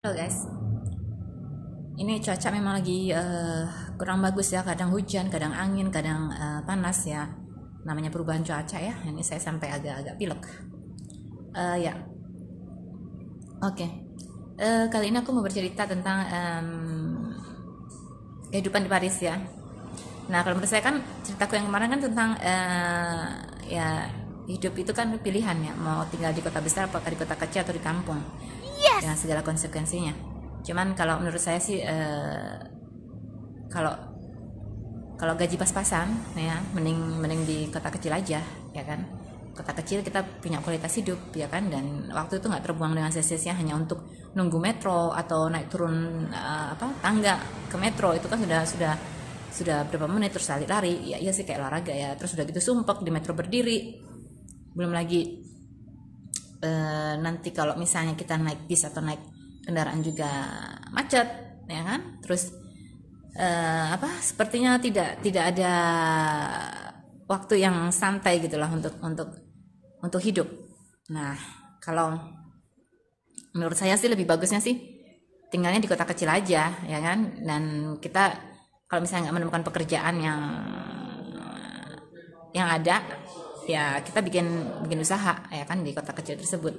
Halo guys, ini cuaca memang lagi kurang bagus ya. Kadang hujan, kadang angin, kadang panas ya. Namanya perubahan cuaca ya. Ini saya sampai agak-agak pilek. Ya, oke. Kali ini aku mau bercerita tentang kehidupan di Paris ya. Nah, kalau menurut saya kan ceritaku yang kemarin kan tentang ya hidup itu kan pilihan ya. Mau tinggal di kota besar, apakah di kota kecil atau di kampung, dengan segala konsekuensinya. Cuman kalau menurut saya sih kalau kalau gaji pas-pasan ya mending mending di kota kecil aja ya kan. Kota kecil kita punya kualitas hidup ya kan, dan waktu itu nggak terbuang dengan sia-sia hanya untuk nunggu metro atau naik turun tangga ke metro. Itu kan sudah berapa menit terus lari-lari ya. Iya sih, kayak olahraga ya. Terus udah gitu sumpek di metro berdiri, belum lagi nanti kalau misalnya kita naik bis atau naik kendaraan juga macet ya kan. Terus sepertinya tidak ada waktu yang santai gitulah untuk hidup. Nah, kalau menurut saya sih lebih bagusnya sih tinggalnya di kota kecil aja ya kan. Dan kita kalau misalnya nggak menemukan pekerjaan yang ada, ya kita bikin bikin usaha ya kan di kota kecil tersebut.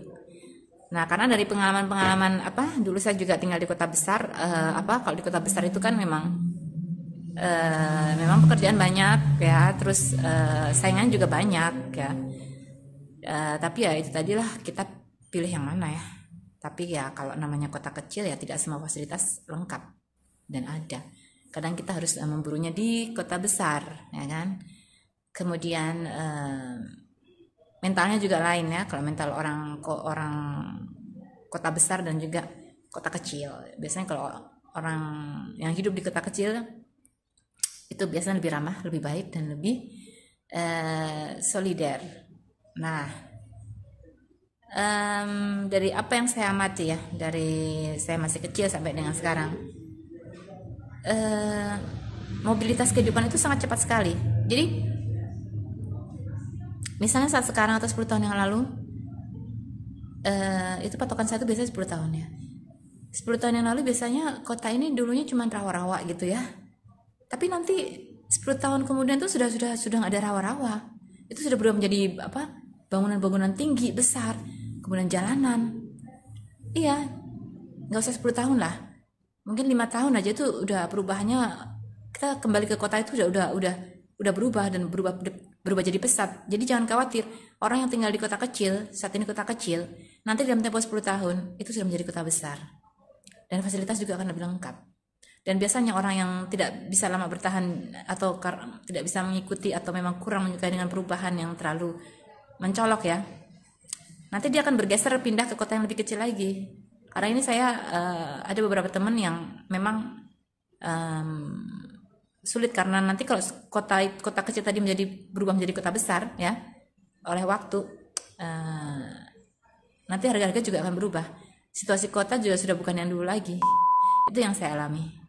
Nah, karena dari pengalaman-pengalaman dulu saya juga tinggal di kota besar. Kalau di kota besar itu kan memang pekerjaan banyak ya, terus saingan juga banyak ya. Tapi ya itu tadilah, kita pilih yang mana ya. Tapi ya kalau namanya kota kecil ya tidak semua fasilitas lengkap dan ada. Kadang kita harus memburunya di kota besar ya kan. Kemudian mentalnya juga lain ya. Kalau mental orang kota besar dan juga kota kecil, biasanya kalau orang yang hidup di kota kecil itu biasanya lebih ramah, lebih baik, dan lebih solider. Nah, dari apa yang saya amati ya, dari saya masih kecil sampai dengan sekarang, mobilitas kehidupan itu sangat cepat sekali. Jadi misalnya saat sekarang atau 10 tahun yang lalu, itu patokan saya itu biasanya 10 tahun ya. 10 tahun yang lalu biasanya kota ini dulunya cuma rawa-rawa gitu ya. Tapi nanti 10 tahun kemudian tuh sudah nggak ada rawa-rawa. Itu sudah berubah menjadi bangunan-bangunan tinggi besar, kemudian jalanan. Iya, nggak usah 10 tahun lah. Mungkin 5 tahun aja tuh udah perubahannya. Kita kembali ke kota itu udah berubah dan berubah jadi pesat. Jadi jangan khawatir, orang yang tinggal di kota kecil, saat ini kota kecil, nanti dalam tempo 10 tahun itu sudah menjadi kota besar. Dan fasilitas juga akan lebih lengkap. Dan biasanya orang yang tidak bisa lama bertahan atau tidak bisa mengikuti atau memang kurang menyukai dengan perubahan yang terlalu mencolok ya, nanti dia akan bergeser pindah ke kota yang lebih kecil lagi. Karena ini saya ada beberapa teman yang memang sulit, karena nanti kalau kota kecil tadi berubah menjadi kota besar ya oleh waktu, nanti harga-harga juga akan berubah. Situasi kota juga sudah bukan yang dulu lagi. Itu yang saya alami.